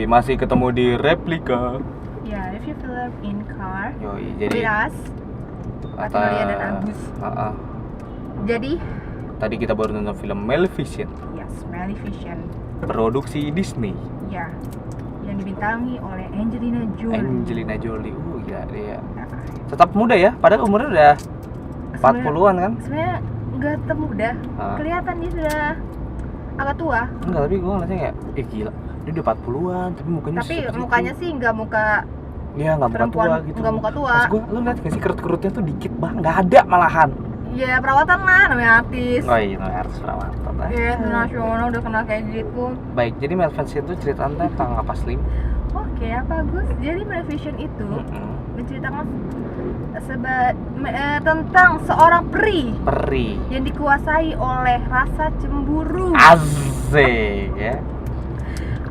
masih ketemu di Replika. Ya, review film in car. Yoi, jadi With us, Atolia dan Agus. Jadi, tadi kita baru nonton film Maleficent, yes, Maleficent. produksi Disney. Ya, yang dibintangi oleh Angelina Jolie. Angelina Jolie, gila dia. Tetap muda ya, padahal umurnya udah 40-an kan? Sebenarnya nggak termuda. Kelihatan dia sudah agak tua. Enggak, tapi gue ngeliatnya kayak, gila, dia udah 40-an, tapi mukanya Tapi mukanya sih nggak muka. Iya, nggak muka tua gitu. Nggak muka tua. Mas gue, lu liat gak sih kerut-kerutnya tuh dikit banget, nggak ada malahan. Ya perawatan lah, namanya artis. Oh iya, namanya artis perawatan lah. Iya, internasional udah kenal kayak gitu. Baik, jadi Maleficent itu ceritanya tentang apa, Slim? Oke, bagus. Jadi Maleficent itu menceritakan tentang seorang peri yang dikuasai oleh rasa cemburu. Asik ya.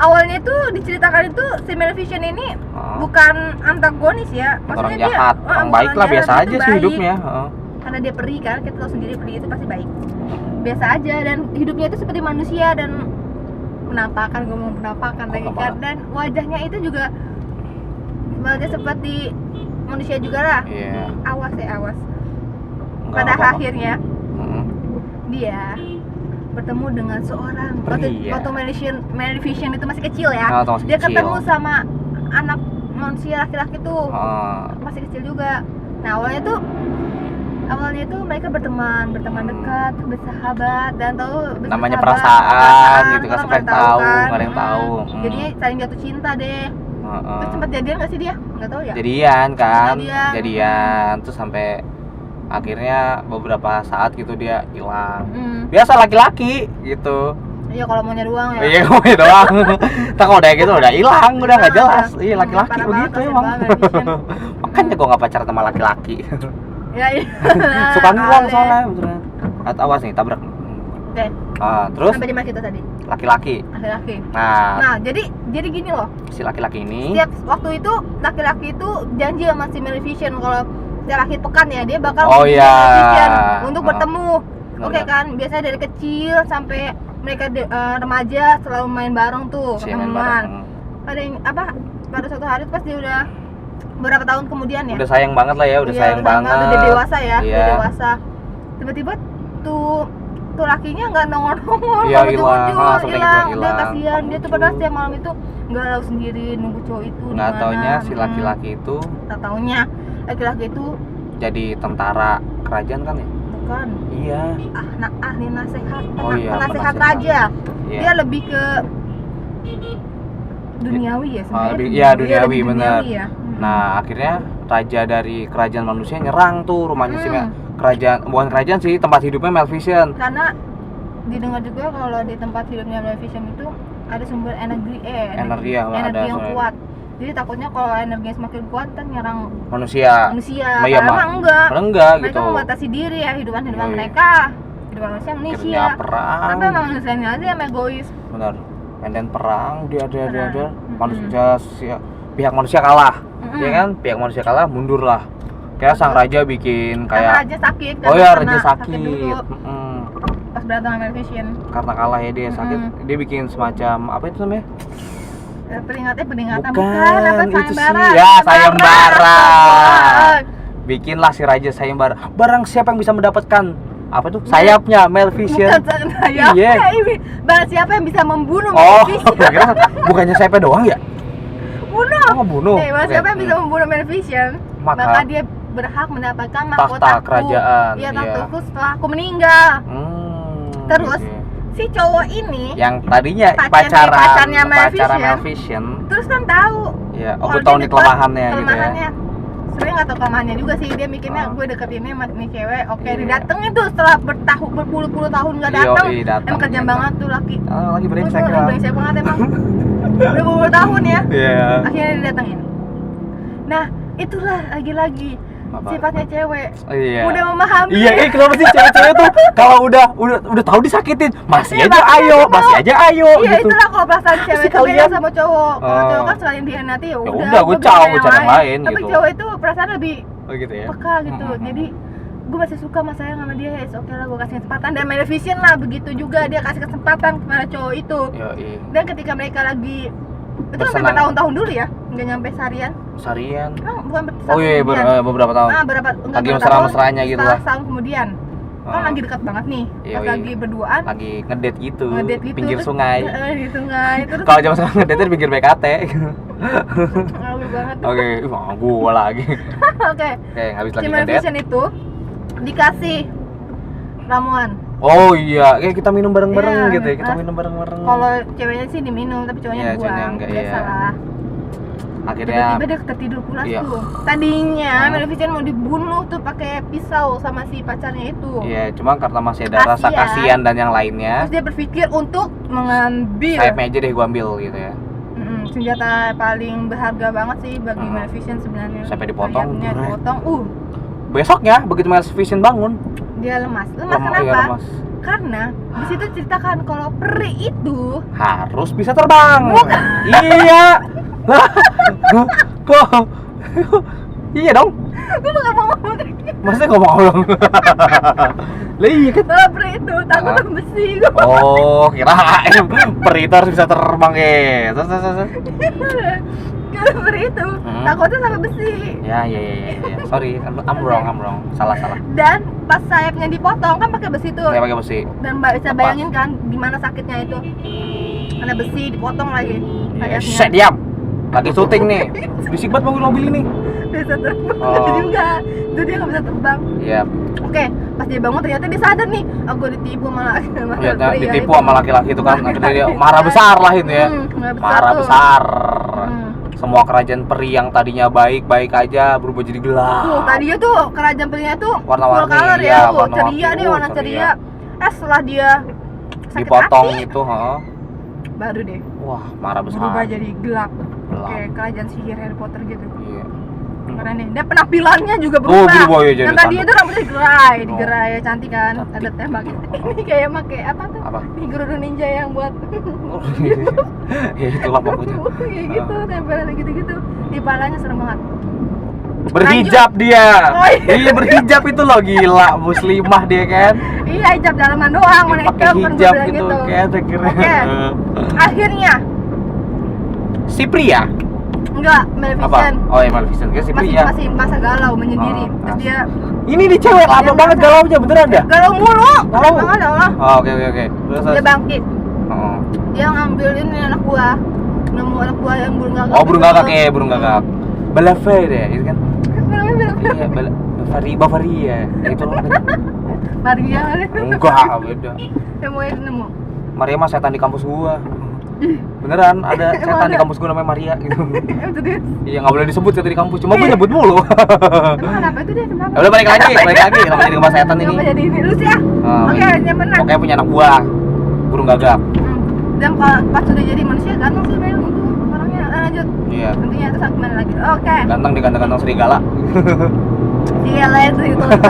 Awalnya itu diceritakan itu si Maleficent ini bukan antagonis ya, maksudnya orang jahat, orang baik lah, biasa aja sih hidupnya. Karena dia peri kan, kita tahu sendiri peri itu pasti baik. Biasa aja, dan hidupnya itu seperti manusia dan penampakan, ngomong penampakan lagi kan, dan wajahnya itu juga wajah seperti manusia juga lah. Iya. Awas. Pada akhirnya dia bertemu dengan seorang waktu Maleficent itu masih kecil ya. Dia ketemu sama anak manusia laki-laki tuh. Masih kecil juga. Nah, awalnya tuh mereka berteman dekat, bersahabat, dan tahu namanya perasaan gitu kan, sampai tahu, nggak ada yang tahu. Jadinya saling jatuh cinta deh. Terus sempat jadian nggak sih dia? Nggak tahu ya. Jadian terus sampai akhirnya beberapa saat gitu dia hilang. Biasa laki-laki gitu. Iya, kalau maunya doang ya. Iya, maunya doang. Tak kalau udah gitu udah hilang, udah nggak jelas. Iya, laki-laki begitu emang. Makanya gua nggak pacaran sama laki-laki. Ya, iya. Suka ngilang soalnya beneran. Awas nih, tabrak. Oke. Terus sampai di mana kita tadi? Laki-laki. Nah, jadi gini loh. Si laki-laki ini setiap waktu itu laki-laki itu janji sama si Maleficent kalau setiap akhir pekan ya dia bakal Maleficent untuk bertemu. Oke kan? Biasanya dari kecil sampai mereka remaja selalu main bareng tuh, teman. Pada suatu hari pas dia udah beberapa tahun kemudian ya. Udah sayang banget lah ya, sayang banget. Udah dewasa ya, udah dewasa. Tiba-tiba tuh lakinya nggak nongol-nongol, hilang. Dia kasihan, dia tuh padahal setiap malam itu nggak lalu sendiri nunggu cowok itu. Nggak taunya si laki-laki itu. Tak taunya laki-laki itu jadi tentara kerajaan kan ya? Bukan. Iya. Ahli nasihat, penasehat raja. Iya. Dia lebih ke duniawi ya sebenarnya. Iya, duniawi benar. Ya. Nah, akhirnya raja dari kerajaan manusia nyerang tuh rumahnya si bukan kerajaan sih, tempat hidupnya Maleficent. Karena didengar juga kalau di tempat hidupnya Maleficent itu ada sumber energi yang kuat. Jadi takutnya kalau energinya semakin kuat kan nyerang manusia. Memang enggak gitu. Mereka membatasi diri ya, hidupan mereka. Hidupan manusia. Tapi emang manusianya aja yang egois. Benar. Dan perang dia manusia pihak manusia kalah. Ya kan? Pihak manusia kalah, mundur lah. Kayak sang raja bikin kayak raja sakit kan. Raja sakit. Pas berantem sama Maleficent. Karena kalah ya dia sakit. Dia bikin semacam apa itu namanya? Peringatan bukan itu sih. Ya, sayembara. Bikinlah si raja sayembara. Barang siapa yang bisa mendapatkan apa tuh? Sayapnya Maleficent. Barang siapa yang bisa membunuh Maleficent. Bukannya sayapnya doang ya? Bunuh. Barang siapa yang bisa membunuh Maleficent, maka dia berhak mendapatkan mahkota kerajaan. Iya, tahtaku setelah aku meninggal. Terus si cowok ini yang tadinya pacarnya Maleficent terus kan tahu. Iya, aku tahu nih kelemahannya gitu ya. Sebenarnya nggak tahu kelemahannya juga sih, dia mikirnya gue deketinnya sama nih cewek, didatengin tuh setelah berpuluh-puluh tahun nggak datang. Emang kejam banget tuh laki. Lagi brengsek banget emang. Berpuluh tahun ya. Akhirnya didatengin. Nah, itulah lagi-lagi sifatnya cewek. Udah memahami. Iya, kenapa sih cewek-cewek tuh kalau udah tahu disakitin, masih aja ayo Iya, gitu. Itulah kalau perasaan cewek itu beda sama cowok. Kalau cowok kan sekalian dihianati ya udah. Gue cari yang lain gitu. Tapi cowok itu perasaan lebih gitu ya. peka gitu. Jadi gue masih suka sama sayang sama dia, ya oke lah gue kasih kesempatan. Dan Maleficent lah begitu juga, dia kasih kesempatan kepada cowok itu. Dan ketika mereka lagi Itu sampai bertahun-tahun dulu ya, nggak nyampe seharian. Seharian? Bukan oh iya, beberapa tahun. Lagi mesra-mesranya gitu lah. Setahun kemudian. Kan lagi dekat banget nih, pas lagi berduaan. Lagi ngedate gitu, pinggir terus, sungai. Di sungai. Kalau zaman sekarang ngedate di pinggir BKT. Ngawur banget. Oke, gua lagi. Oke. Habis lagi ngedate. Vision itu dikasih ramuan. Oh iya, kayak kita minum bareng-bareng gitu ya. Kita minum bareng-bareng. Kalau ceweknya sih diminum, tapi cowoknya buang. Biasalah. Akhirnya tiba-tiba dia tertidur pulas tuh. Tadinya Maleficent mau dibunuh tuh pakai pisau sama si pacarnya itu. Iya, cuma karena masih ada rasa kasihan dan yang lainnya. Terus dia berpikir untuk mengambil. Sayapnya aja deh gua ambil gitu ya. Senjata paling berharga banget sih bagi Maleficent sebenarnya. Sampai dipotong. Besoknya begitu Maleficent bangun, dia lemas. Kenapa? Iya, lemas. Karena di situ ceritakan kalau peri itu harus bisa terbang. Iya. Iya dong. Gue gak mau ngomong kayak gitu. Masa gak mau ngomong? Lah iya kan. Peri itu takut sama besi. Oh, kirain peri itu harus bisa terbang ya. Terus. Kalau peri itu takutnya sama besi. Ya. Sorry, I'm wrong. Salah. Dan pas sayapnya dipotong kan pakai besi tuh. Saya pakai besi. Dan bisa bayangin kan gimana sakitnya itu. Karena besi dipotong lagi sayapnya. Diam. Lagi syuting nih. Bisik banget mobil ini. Bisa terbang juga. Itu dia nggak bisa terbang. Iya. Oke, pas dia bangun ternyata dia sadar nih, aku ditipu sama ditipu sama laki-laki itu kan. Akhirnya dia marah besar lah itu ya. Marah besar. Semua kerajaan peri yang tadinya baik-baik aja berubah jadi gelap. Tadinya tuh kerajaan perinya tuh warna-warni, full color ya, ceria deh, warna ceria. Setelah dia dipotong itu, baru deh. Wah, marah besar. Berubah jadi gelap. Kayak kerajaan sihir Harry Potter gitu. Iya. Keren deh. Dan penampilannya juga berubah. Ya, dan tadi itu rambutnya digerai, cantik kan. Ada tembak. Ini kayak pakai apa tuh? Ini Gerudo Ninja yang buat. Ya itulah pokoknya. Kayak gitu, tempelan gitu-gitu. Di palanya serem banget. Berhijab dia. Iya berhijab itu loh, gila muslimah dia kan. Iya, hijab dalaman doang, pakai hijab gitu. Oke. Akhirnya si pria enggak, Maleficent. Oh ya Maleficent, si pria masih masa galau menyendiri. Terus dia ini di cewek lama banget galaunya, beneran dah? Galau mulu. Banget Allah. Oke. Dia bangkit. Dia ngambilin anak buah. Nemu anak buah yang burung gagak. Burung gagak ya, burung gagak. Balafir ya, itu kan? Iya, Bavaria. Itu loh. Maria. Enggak, beda. Nemu. Maria mah setan di kampus gua. Beneran ada setan di kampus gue namanya Maria gitu. Iya nggak boleh disebut setan di kampus, cuma gue nyebut mulu. Kenapa itu dia? Kenapa? Udah balik lagi, nama jadi rumah setan ini. Kenapa jadi ini lu sih ya? Oke, yang benar. Oke, punya anak buah, burung gagak. Dan pas sudah jadi manusia ganteng sih memang untuk orangnya. Lanjut. Iya. Nantinya terus gimana lagi? Oke. Ganteng diganteng serigala. Iya lah itu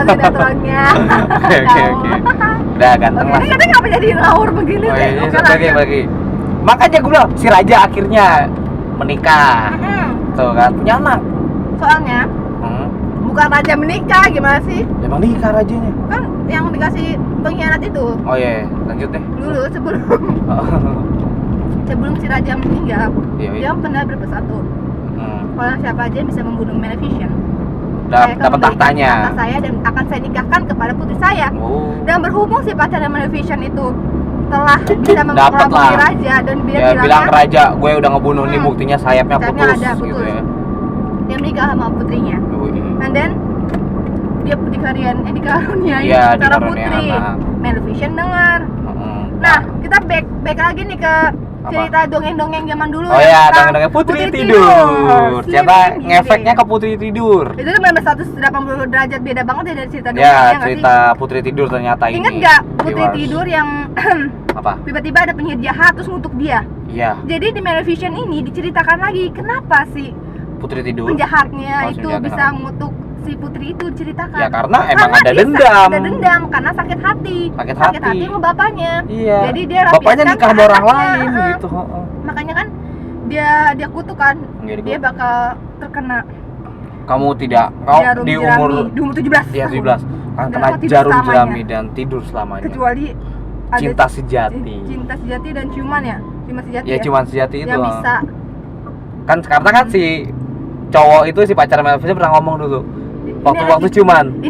sinetronnya. Oke. Udah ganteng lah. Ini katanya ngapa jadi ngawur begini sih? Oke, lagi. Makanya gue bilang si raja akhirnya menikah. Tuh kan punya anak. Soalnya bukan raja menikah, gimana sih? Emang nikah rajanya? Kan yang dikasih pengkhianat itu. Oh iya, lanjut deh. Dulu sebelum si raja meninggal, dia pernah berpesan tuh. Kalau siapa aja yang bisa membunuh Maleficent, dapat tahtanya. Tahta saya dan akan saya nikahkan kepada putri saya. Dan berhubung si pacarnya Maleficent itu telah bisa mengelabui raja dan dia bilang raja, gue udah ngebunuh nih, buktinya sayapnya putus gitu ya. Dia menikah sama putrinya. And then dia dikaruniai secara putri. Maleficent dengar. Nah, kita back lagi nih ke cerita dongeng-dongeng zaman dulu. Oh ya, dongeng-dongeng putri tidur. Siapa ngefeknya ke putri tidur? Itu tuh benar 180 derajat beda banget ya dari cerita dongeng. Ya, cerita putri tidur ternyata ini. Ingat gak putri tidur yang apa? Tiba-tiba ada penyihir jahat terus ngutuk dia. Iya. Jadi di Maleficent ini diceritakan lagi kenapa sih putri tidur penjahatnya itu bisa ngutuk si putri itu diceritakan. Ya karena emang ada dendam. Ada dendam karena sakit hati sama bapaknya. Iya. Jadi dia bapaknya nikah sama orang lain gitu. Makanya kan dia kutuk kan. Dia bakal terkena. Kau di umur 17. Iya 17. Kan kena jarum jerami dan tidur selamanya. Kecuali cinta sejati. Cinta sejati dan ciuman ya. Cuma sejati. Ya, ciuman sejati itu. Yang bisa Kan karena kan si cowok itu, si pacar Melvin pernah ngomong dulu waktu ciuman,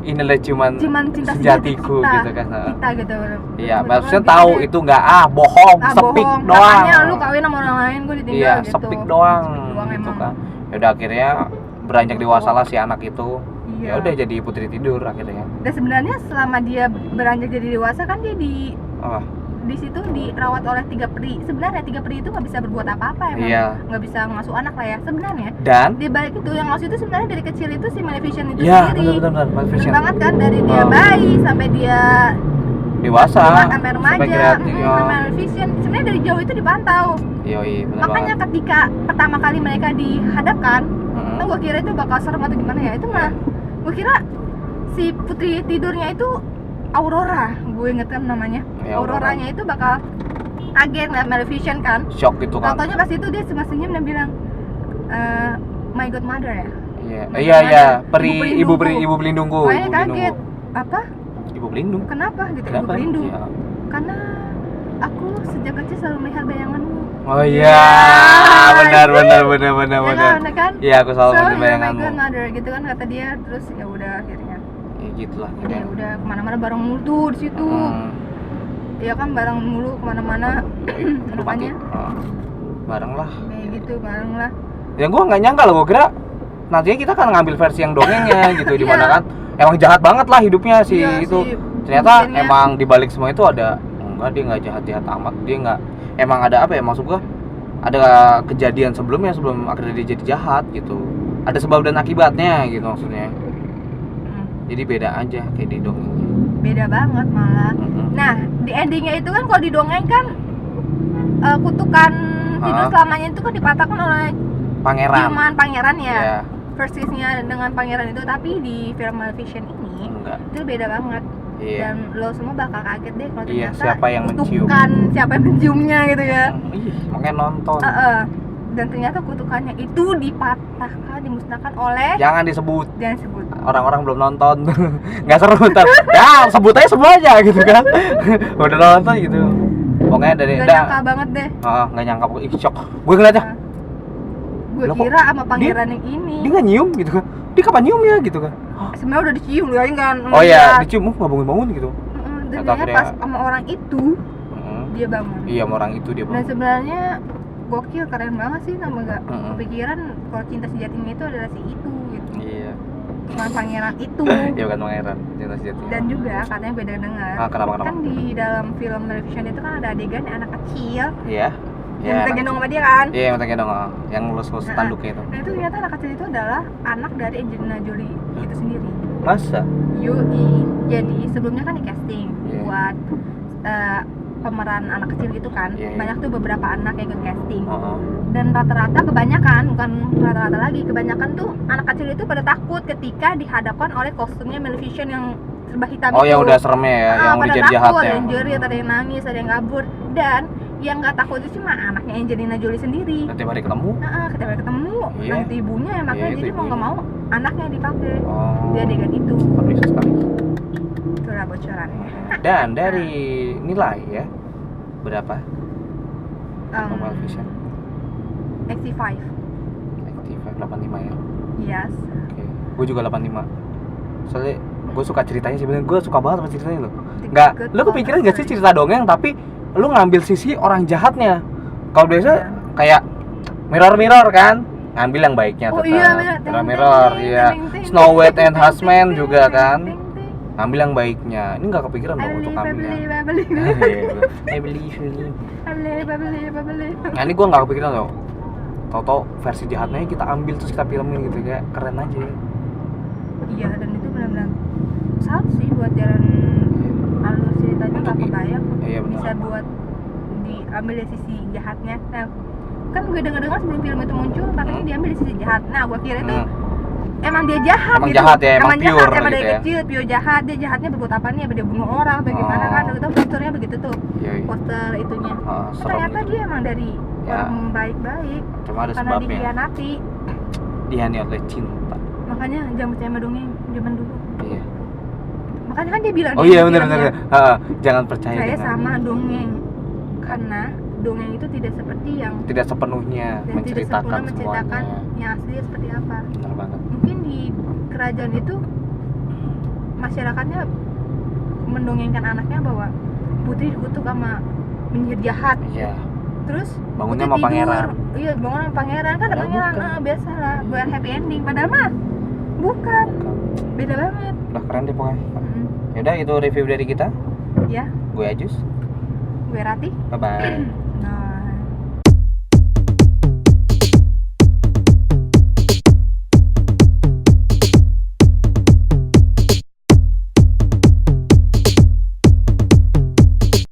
inilah ciuman cinta sejatiku kita, gitu kan. Kita gitu. Iya, Melvin tahu itu nggak bohong, sepik bohong. doang. Makanya lu kawin sama orang lain, gue ditinggal iya, gitu. sepik doang gitu emang. kan. Ya udah akhirnya beranjak dewasa lah si anak itu. Iya. Ya udah jadi putri tidur akhirnya. Dan sebenarnya selama dia beranjak jadi dewasa kan dia di situ dirawat oleh 3 peri. Sebenarnya 3 peri itu nggak bisa berbuat apa-apa emang. Iya. Nggak bisa ngasuh anak lah ya sebenarnya. Dan di balik itu yang ngasuh itu sebenarnya dari kecil itu si Maleficent itu iya, sendiri. benar Maleficent. Bener banget kan, dari dia bayi sampai dia dewasa, sampai remaja. Maleficent sebenarnya dari jauh itu dipantau. Makanya banget. ketika pertama kali mereka dihadapkan, tuh gue kira itu bakal serem atau gimana ya. Itu mah gue kira si putri tidurnya itu Aurora, gue inget kan namanya. Ya, Auroranya itu bakal kaget ngeliat Maleficent kan. Shock gitu kan. Contohnya pas itu dia senyum dan bilang, my godmother ya. Iya, ibu pelindungku. Makanya kaget. Apa? Ibu pelindung. Kenapa gitu? Ibu pelindung. Ya. Karena aku sejak kecil selalu melihat bayanganmu. Oh iya, benar. Kan? Iya, aku selalu melihat bayanganmu. My godmother gitu kan kata dia, terus ya udah akhirnya. Ya gitulah. Ya udah kemana-mana bareng mulu tuh di situ. Iya kan bareng mulu kemana-mana. Makanya. Bareng lah. Kayak gitu, bareng lah. Ya gua nggak nyangka loh, gua kira nantinya kita kan ngambil versi yang dongengnya gitu, di mana kan emang jahat banget lah hidupnya itu. Ternyata emang dibalik semua itu ada, enggak, dia nggak jahat amat, dia nggak, emang ada apa ya, maksud gua ada kejadian sebelum akhirnya dia jadi jahat gitu, ada sebab dan akibatnya gitu maksudnya. Jadi beda aja kayak di dongengnya. Beda banget malah. Nah di endingnya itu kan kalau di dongeng kan kutukan tidur selamanya itu kan dipatahkan oleh pangeran ya. Versinya dengan pangeran itu, tapi di film Maleficent ini itu beda banget. Dan lo semua bakal kaget deh kalau ternyata siapa yang menciumnya gitu ya. Makanya nonton. Dan ternyata kutukannya itu dipatahkan, dimusnahkan oleh, jangan disebut. Orang-orang belum nonton. Nggak seru ntar. Ya sebut aja semuanya gitu kan. Udah nonton gitu. Pokoknya dari nggak nyangka banget deh. Nggak nyangka, shock. Gue ngeliatnya. Gue kira sama pangeran yang ini. Dia nggak nyium gitu kan? Dia kapan nyiumnya gitu kan? Sebenarnya udah dicium loh kan? Oh iya, dicium, nggak bangun gitu. Dan ternyata pas sama orang itu dia bangun. Iya, sama orang itu dia bangun. Dan sebenarnya gokil, keren banget sih, sama nggak kepikiran kalau cinta sejatinya itu adalah si itu gitu. Iya. Bukan pangeran itu. Iya, bukan pangeran, cinta sejatinya. Dan juga katanya beda dengar. Kenapa? Kan di dalam film Maleficent itu kan ada adegan anak kecil. Iya. Yang minta gendong sama dia kan? Iya, minta gendong, yang lulus tanduknya itu. Nah itu ternyata anak kecil itu adalah anak dari Angelina Jolie itu sendiri. Masa? Jadi sebelumnya kan di casting buat pemeran anak kecil gitu kan. Banyak tuh beberapa anak yang ke casting. Dan rata-rata kebanyakan kebanyakan tuh anak kecil itu pada takut ketika dihadapkan oleh kostumnya Maleficent yang serba hitam itu. Yang udah seremnya ya, yang udah jadi jahat ya. Yang jerit, ada yang nangis, ada yang kabur. Dan yang nggak takut itu cuma anaknya Angelina Jolie sendiri. Setiap hari ketemu? Setiap hari ketemu. Nanti ibunya ya, makanya jadi mau nggak mau anaknya dipakai di adegan itu. Bisa sekali. Itulah bocorannya. Dan dari nilai ya, berapa? Maleficent? 85. 85 ya? Yes. Oke. Gue juga 85. Soalnya gue suka ceritanya sih, gue suka banget sama ceritanya loh. Nggak, lu kepikiran nggak sih cerita dongeng tapi lu ngambil sisi orang jahatnya? Kalau biasa kayak mirror kan, ngambil yang baiknya tetap. Mirror, iya. Snow White and Huntsman juga kan, ngambil yang baiknya. Ini nggak kepikiran loh untuk ngambil. Nah ini gue nggak kepikiran loh. Toto versi jahatnya kita ambil terus kita filmin gitu, kayak keren aja. Iya, dan itu benar-benar salah sih buat jalan alur ceritanya, nggak kebayang bisa buat diambil dari sisi jahatnya. Nah kan gue dengar sebelum film itu muncul katanya diambil dari sisi jahat. Nah gue kira itu emang dia jahat emang gitu. Jahat ya, emang jahat, pure emang gitu dari ya. kecil pure jahat. Dia jahatnya berbuat apa nih? Dia bunuh orang atau gimana kan? Itu posternya begitu tuh. Poster itunya. Ternyata gitu. dia emang dari orang baik-baik. Cuma ada karena sebabnya. Dihani oleh cinta. Makanya jangan percaya sama dongeng zaman dulu. Iya. Makanya kan dia bilang. Oh iya benar. Jangan percaya. Saya sama dongeng karena dongeng itu tidak sepenuhnya menceritakan semuanya. yang asli seperti apa. Benar banget. Mungkin di kerajaan itu masyarakatnya mendongengkan anaknya bahwa putri dikutuk sama penyihir jahat. Iya. Terus bangunnya sama pangeran. Iya, bangun sama pangeran kan ada pangeran. Biasa lah, bukan happy ending. Padahal mah bukan. Beda banget. Udah keren deh pokoknya. Yaudah, itu review dari kita. Ya. Gue Ajus. Gue Rati. Bye bye. Nah.